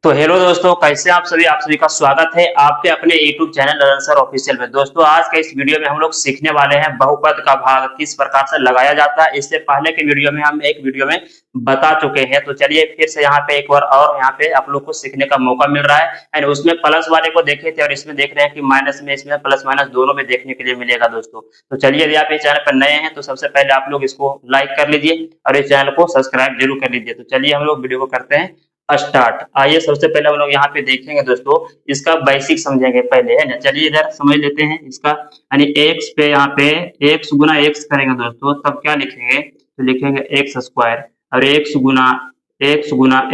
तो हेलो दोस्तों, कैसे आप सभी का स्वागत है आपके अपने YouTube channel Lalan sir official में। दोस्तों आज के इस वीडियो में हम लोग सीखने वाले हैं बहुपद का भाग किस प्रकार से लगाया जाता है। इससे पहले के वीडियो में हम एक वीडियो में बता चुके हैं, तो चलिए फिर से यहाँ पे एक बार और यहाँ पे आप लोग को सीखने का मौका मिल रहा है। एंड उसमें प्लस वाले को देखे थे और इसमें देख रहे हैं कि माइनस में, इसमें प्लस माइनस दोनों में देखने के लिए मिलेगा दोस्तों। तो चलिए यदि आप इस चैनल पर नए हैं तो सबसे पहले आप लोग इसको लाइक कर लीजिए और इस चैनल को सब्सक्राइब जरूर कर लीजिए। तो चलिए हम लोग वीडियो को करते हैं स्टार्ट। आइए सबसे पहले हम लोग यहाँ पे देखेंगे दोस्तों, इसका बेसिक समझेंगे पहले, है ना। चलिए इधर समझ लेते हैं इसका, यानी एक्स पे यहाँ पे एक्स गुना एक्स करेंगे दोस्तों, तब क्या लिखेंगे, तो लिखेंगे एक्स स्क्वायर। और एक्स गुना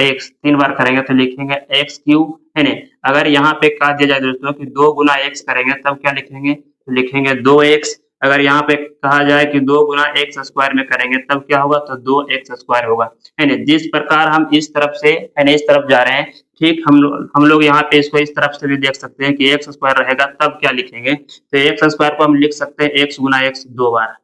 एक्स 3 बार करेंगे तो लिखेंगे एक्स क्यूब, है ना। अगर यहाँ पे कहा दिया जाए दोस्तों कि 2 गुना एक्स करेंगे तब क्या लिखेंगे, तो लिखेंगे 2x। अगर यहाँ पे कहा जाए कि 2 गुना एक्स स्क्वायर में करेंगे तब क्या होगा, तो 2x स्क्वायर होगा, है ना। जिस प्रकार हम इस तरफ से, है ना, इस तरफ जा रहे हैं, ठीक हम लोग यहाँ पे इसको इस तरफ से भी देख सकते हैं कि एक्स स्क्वायर रहेगा तब क्या लिखेंगे, तो एक्स स्क्वायर को हम लिख सकते हैं एक्स गुना एक्स 2 बार,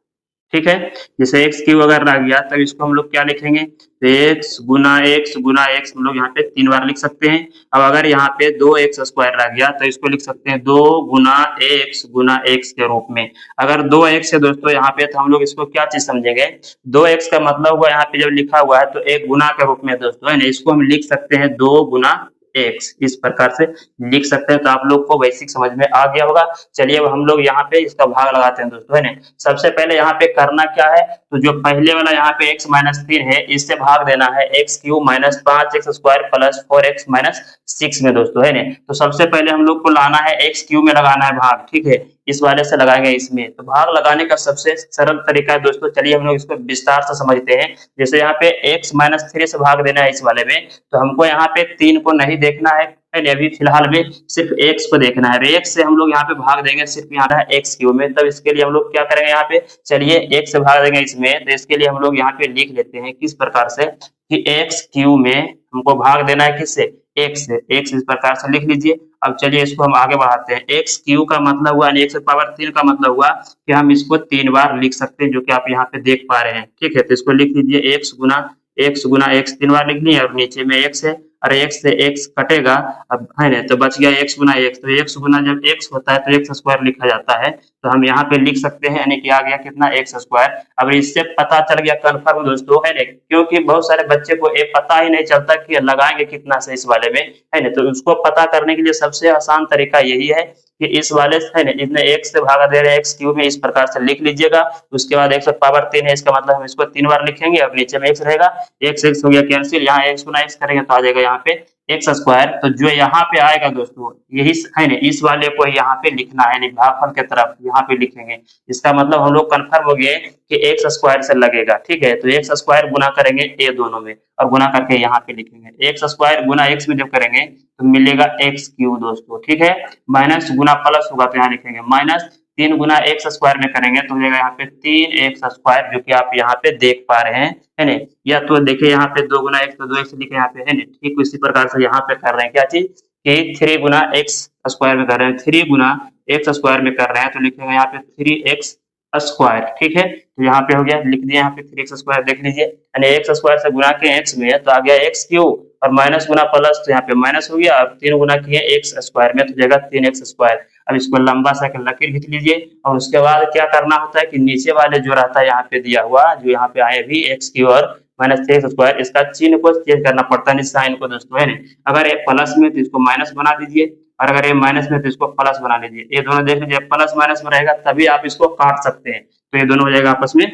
ठीक है। जैसे एक्स क्यूब अगर रह गया तब इसको हम लोग क्या लिखेंगे, तो एक्स गुना एक्स हम लोग यहाँ पे 3 बार लिख सकते हैं। अब अगर यहाँ पे 2x स्क्वायर रह गया तो इसको लिख सकते हैं 2 गुना एक्स के रूप में। अगर 2x है दोस्तों यहाँ पे, तो हम लोग इसको क्या चीज समझेंगे, 2x का मतलब हुआ यहाँ पे जब लिखा हुआ है तो एक गुना के रूप में दोस्तों, है ना। इसको हम लिख सकते हैं 2 गुना एक्स, इस प्रकार से लिख सकते हैं। तो आप लोग को बेसिक समझ में आ गया होगा। चलिए अब हम लोग यहाँ पे इसका भाग लगाते हैं दोस्तों, है ना। सबसे पहले यहाँ पे करना क्या है, तो जो पहले वाला यहाँ पे x माइनस 3 है, इससे भाग देना है x cube minus 5x square plus 4x minus 6 में दोस्तों, है ना। तो सबसे पहले हम लोग को लाना है एक्स क्यूब में लगाना है भाग, ठीक है। इस वाले से लगाएंगे इसमें, तो भाग लगाने का सबसे सरल तरीका है दोस्तों। चलिए हम लोग इसको विस्तार से समझते हैं। जैसे यहाँ पे x माइनस 3 से भाग देना है इस वाले में, तो हमको यहाँ पे 3 को नहीं देखना है, अभी फिलहाल में सिर्फ x को देखना है। x से हम लोग यहाँ पे भाग देंगे सिर्फ यहाँ है एक्स क्यूब में, तब इसके लिए हम लोग क्या करेंगे, यहाँ पे चलिए x से भाग देंगे इसमें, तो इसके लिए हम लोग यहाँ पे लिख लेते हैं किस प्रकार से, कि एक्स क्यूब में हमको भाग देना है किससे, x से, x इस प्रकार से लिख लीजिए। अब चलिए इसको हम आगे बढ़ाते हैं। एक्स क्यू का मतलब हुआ, यानी एक्स पावर 3 का मतलब हुआ कि हम इसको 3 बार लिख सकते हैं, जो कि आप यहाँ पे देख पा रहे हैं, ठीक है। तो इसको लिख लीजिए एक्स गुना एक्स 3 बार लिख लिए, और नीचे में एक्स है, और एक्स से एक्स कटेगा, अब है ना, तो बच गया एक्स गुना एक्स। तो एक्स गुना जब एक्स होता है तो एक्स स्क्वायर लिखा जाता है, तो हम यहाँ पे लिख सकते हैं, यानी कि आ गया कितना, एक्स स्क्वायर। अब इससे पता चल गया कन्फर्म दोस्तों, है ना, क्योंकि बहुत सारे बच्चे को ये पता ही नहीं चलता कि लगाएंगे कितना से इस वाले में, है ना। तो उसको पता करने के लिए सबसे आसान तरीका यही है कि इस वाले से, है ना, इसने एक्स से भागा दे रहे हैं एक्स क्यूब में, इस प्रकार से लिख लीजिएगा। उसके बाद एक्स पावर 3 है, इसका मतलब हम इसको 3 बार लिखेंगे, और नीचे में एक्स रहेगा, एक्स एक्स हो गया कैंसिल, यहाँ एक्स गुना एक्स करेंगे तो आ जाएगा यहाँ पे एक्स स्क्वायर। तो जो यहाँ पे आएगा दोस्तों, यही है ना, इस वाले को यहाँ पे लिखना है, यानी भागफल के तरफ यहाँ पे लिखेंगे। इसका मतलब हम लोग कन्फर्म हो गए कि एक्स स्क्वायर से लगेगा, ठीक है। तो एक्स स्क्वायर गुना करेंगे ये दोनों में, और गुना करके यहाँ पे लिखेंगे एक्स स्क्वायर गुना एक्स में जब करेंगे तो मिलेगा एक्स क्यूब दोस्तों, ठीक है। माइनस गुना प्लस होगा तो यहाँ लिखेंगे माइनस, 3 गुना एक्स स्क्वायर में करेंगे तो हो जाएगा यहाँ पे 3 एक्स स्क्वायर, जो कि आप यहाँ पे देख पा रहे हैं, है ना। या तो देखिए यहाँ पे 2 गुना एक्स, तो 2 एक्स लिखे यहाँ पे, है ना। ठीक उसी प्रकार से यहाँ पे कर रहे हैं क्या चीज, कि 3 गुना एक्स स्क्वायर में कर रहे हैं, 3 गुना एक्स स्क्वायर में कर रहे हैं, तो लिखेंगे यहाँ पे 3x स्क्वायर, ठीक है। तो यहाँ पे हो गया, लिख दिया यहाँ पे 3x स्क्वायर, देख लीजिए, यानी एक्स स्क्वायर से गुना के एक्स में तो आ गया एक्स क्यूब, और माइनस गुना प्लस तो यहाँ पे माइनस हो गया, और 3 गुना किए एक्स स्क्वायर में तो जाएगा 3x स्क्वायर। अब इसको लंबा सा लकीर खींच लीजिए, और उसके बाद क्या करना होता है कि नीचे वाले जो रहता है यहाँ पे दिया हुआ, जो यहाँ पे आए भी एक्स क्यूब और माइनस 3x स्क्वायर, इसका चिन्ह को चेंज करना पड़ता है, साइन को दोस्तों, है ना। अगर ये प्लस में तो इसको माइनस बना दीजिए, और अगर ये माइनस में तो इसको प्लस बना लीजिए। ये दोनों देख लीजिए, प्लस माइनस में रहेगा तभी आप इसको काट सकते हैं, तो ये दोनों हो जाएगा आपस में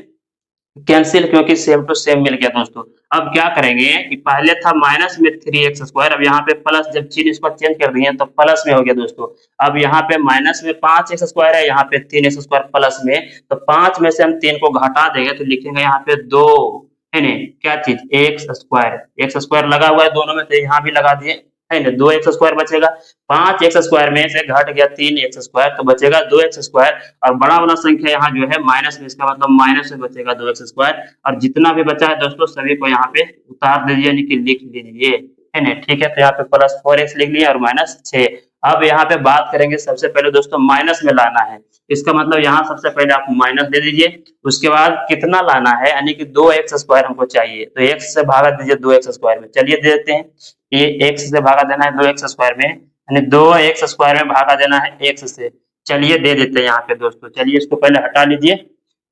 कैंसिल, क्योंकि सेम टू सेम मिल गया दोस्तों। अब क्या करेंगे कि पहले था माइनस में 3x स्क्वायर, अब यहाँ पे प्लस, जब चिन्ह इसको चेंज कर दिए तो प्लस में हो गया दोस्तों। अब यहाँ पे माइनस में 5x स्क्वायर है, यहाँ पे 3x स्क्वायर प्लस में, तो 5 में से हम 3 को घटा देंगे तो लिखेंगे यहाँ पे 2, है ना, क्या चीज, एक्स स्क्वायर लगा हुआ है दोनों में, तो यहाँ भी लगा दिए, है ना। 2x स्क्वायर बचेगा, 5x स्क्वायर में से घट गया 3x स्क्वायर, तो बचेगा 2x स्क्वायर, और बड़ा वाला संख्या यहाँ जो है माइनस में, इसका मतलब माइनस में बचेगा 2x स्क्वायर, और जितना भी बचा है दोस्तों सभी को यहाँ पे उतार दीजिए, यानी कि लिख लीजिए, है ना, ठीक है। तो यहाँ पे प्लस 4x लिख लिया और माइनस 6। अब यहाँ पे बात करेंगे, सबसे पहले दोस्तों माइनस में लाना है, इसका मतलब यहाँ सबसे पहले आप माइनस दे दीजिए, उसके बाद कितना लाना है, यानी कि 2x स्क्वायर हमको चाहिए, तो x से भागा दीजिए 2x स्क्वायर में, चलिए दे देते हैं। ये x से भागा देना है 2x स्क्वायर में, यानी 2x स्क्वायर में भागा देना है x से। चलिए दे देते हैं यहाँ पे दोस्तों, चलिए इसको पहले हटा लीजिए।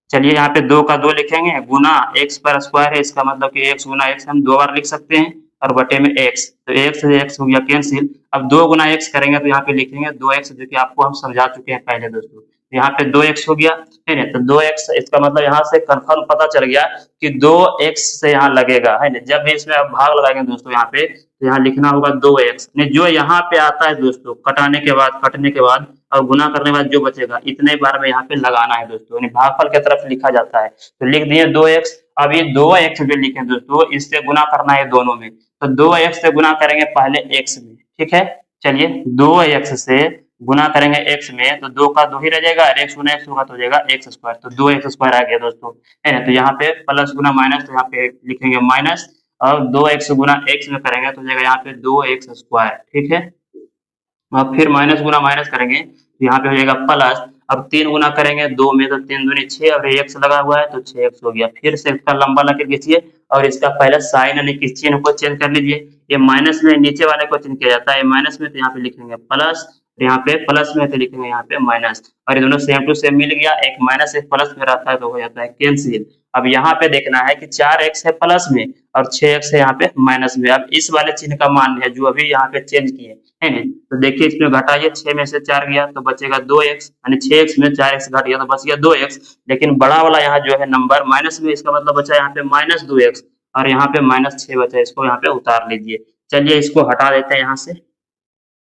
चलिए यहाँ पे 2 का 2 लिखेंगे, गुना x पर स्क्वायर है, इसका मतलब कि x गुना x हम 2 बार लिख सकते हैं, और बटे में x, तो x से x हो गया कैंसिल। अब 2 गुना x करेंगे तो यहाँ पे लिखेंगे 2x, जो कि आपको हम समझा चुके हैं पहले दोस्तों। यहाँ पे 2x हो गया है ना, तो 2x, इसका मतलब यहाँ से कंफर्म पता चल गया कि 2x से यहाँ लगेगा है ना। जब भी इसमें आप भाग लगाएंगे दोस्तों यहाँ पे, तो यहाँ लिखना होगा 2x, जो यहाँ पे आता है दोस्तों कटाने के बाद, कटने के बाद और गुना करने के बाद जो बचेगा, इतने बार में यहाँ पे लगाना है दोस्तों, यानी भागफल की तरफ लिखा जाता है। तो लिख दिए 2x। अब ये 2x जो लिखे दोस्तों, इससे गुना करना है दोनों में, तो 2x से गुना करेंगे पहले x में, ठीक है। चलिए 2x से गुना करेंगे x में, तो 2 का 2 ही रह जाएगा, और x गुना x होगा तो हो जाएगा x स्क्वायर, तो 2x स्क्वायर आ गया दोस्तों, है ना। तो यहाँ पे प्लस गुना माइनस, तो यहाँ पे लिखेंगे माइनस, और 2x गुना x में करेंगे तो हो जाएगा यहाँ पे 2x स्क्वायर, ठीक है। अब फिर माइनस गुना माइनस करेंगे तो यहाँ पे हो जाएगा प्लस। अब 3 गुना करेंगे 2 में, तो 3 दूनी 6, और x लगा हुआ है तो 6x हो गया। फिर से इसका लंबा लकीर खींचिए, और इसका पहले साइन यानी कि चिन्ह को चेंज कर लीजिए। ये माइनस में नीचे वाले को चिन्ह किया जाता है, माइनस में तो यहाँ पे लिखेंगे प्लस, यहाँ पे प्लस में तो लिखेंगे यहाँ पे माइनस, और ये दोनों सेम टू सेम मिल गया। एक माइनस एक प्लस में रहता है तो हो जाता है कैंसिल। अब यहाँ पे देखना है कि 4x है प्लस में और 6x है यहाँ पे माइनस में। अब इस वाले चिन्ह का मान है जो अभी यहाँ पे चेंज किए है ना, तो देखिए इसमें घटाइए, 6 में से 4 गया तो बचेगा 2x, यानी 6x में 4x घट गया तो बच गया 2x। लेकिन बड़ा वाला यहाँ जो है नंबर माइनस में, इसका मतलब बचा यहाँ पे माइनस 2x, और यहाँ पे माइनस 6 बचा, इसको यहाँ पे उतार लीजिए। चलिए इसको हटा देते हैं यहाँ से।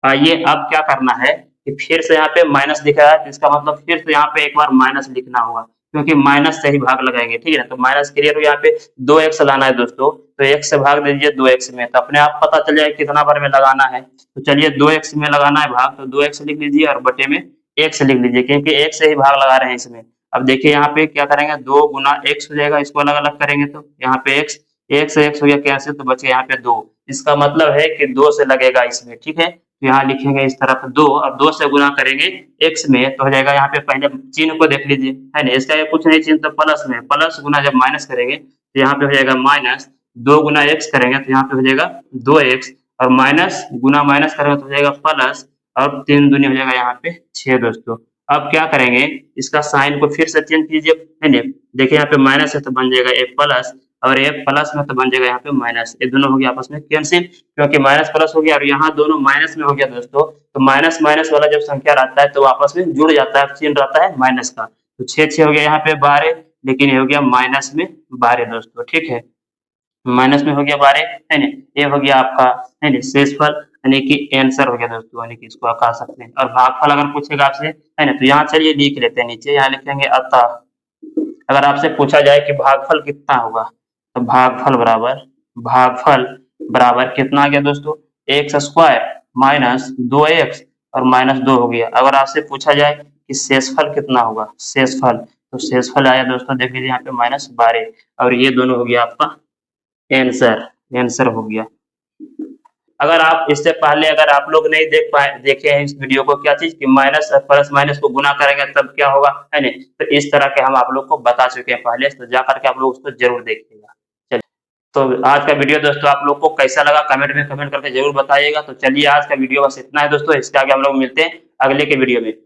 आइए अब क्या करना है कि फिर से यहाँ पे माइनस दिख रहा है, तो इसका मतलब फिर से यहाँ पे एक बार माइनस लिखना होगा, क्योंकि माइनस से ही भाग लगाएंगे, ठीक है ना। तो माइनस के लिए तो यहाँ पे 2x लाना है दोस्तों, तो 1 से भाग दीजिए 2x में, तो अपने आप पता चल जाएगा कितना बार में लगाना है। तो चलिए 2x में लगाना है भाग, तो 2x लिख लीजिए और बटे में 1 से लिख लीजिए, क्योंकि 1 से ही भाग लगा रहे हैं इसमें। अब देखिए यहाँ पे क्या करेंगे, 2 गुना x हो जाएगा, इसको अलग अलग करेंगे तो यहाँ पे x, 1 से x हो गया कैंसिल, तो बचे यहाँ पे 2। इसका मतलब है कि 2 से लगेगा इसमें, ठीक है। तो यहाँ लिखेंगे इस तरफ 2, अब 2 से गुना करेंगे x में तो हो जाएगा, यहाँ पे पहले चिन्ह को देख लीजिए है ना, इसका कुछ नहीं चिन्ह, तो प्लस में, प्लस गुना जब माइनस करेंगे तो यहाँ पे हो जाएगा माइनस, 2 गुना x करेंगे तो यहाँ पे हो जाएगा 2x, और माइनस गुना माइनस करेंगे तो हो जाएगा प्लस, और 3 दूनी हो जाएगा यहाँ पे 6 दोस्तों। अब क्या करेंगे, इसका साइन को फिर से चेंज कीजिए है ना, देखिए यहाँ पे माइनस है तो बन जाएगा एक प्लस, और एक प्लस में तो बन जाएगा यहाँ पे माइनस, ये दोनों हो गया आपस में कैंसिल, क्योंकि माइनस प्लस हो गया और यहाँ दोनों माइनस में हो गया दोस्तों। तो माइनस माइनस वाला जब संख्या रहता है तो आपस में जुड़ जाता है, चिन्ह रहता है माइनस का। तो 6 हो गया यहाँ पे 12, लेकिन ये हो गया माइनस में 12 दोस्तों, ठीक है। माइनस में हो गया 12 है ना, ये हो गया आपका है ना शेषफल, यानी कि आंसर हो गया दोस्तों, यानी कि इसको आप कह सकते हैं। और भागफल अगर पूछेगा आपसे है ना, तो यहाँ चलिए लिख लेते हैं नीचे, यहाँ लिखेंगे अतः। अगर आपसे पूछा जाए कि भागफल कितना होगा, तो भागफल बराबर कितना आ गया दोस्तों, एक्स स्क्वायर माइनस 2x और माइनस 2 हो गया। अगर आपसे पूछा जाए कि शेषफल कितना होगा, शेषफल, तो शेषफल आया दोस्तों, देख लीजिए यहाँ पे -12, और ये दोनों हो गया आपका आंसर हो गया। अगर आप इससे पहले अगर आप लोग नहीं देखे हैं इस वीडियो को, क्या चीज कि माइनस प्लस माइनस को गुना करेंगे तब क्या होगा है ना, तो इस तरह के हम आप लोग को बता चुके हैं पहले, तो जाकर के आप लोग उसको जरूर देखिएगा। चलिए, तो आज का वीडियो दोस्तों आप लोग को कैसा लगा कमेंट में कमेंट करके जरूर बताइएगा। तो चलिए आज का वीडियो बस इतना है दोस्तों, इसके आगे हम लोग मिलते हैं अगले के वीडियो में।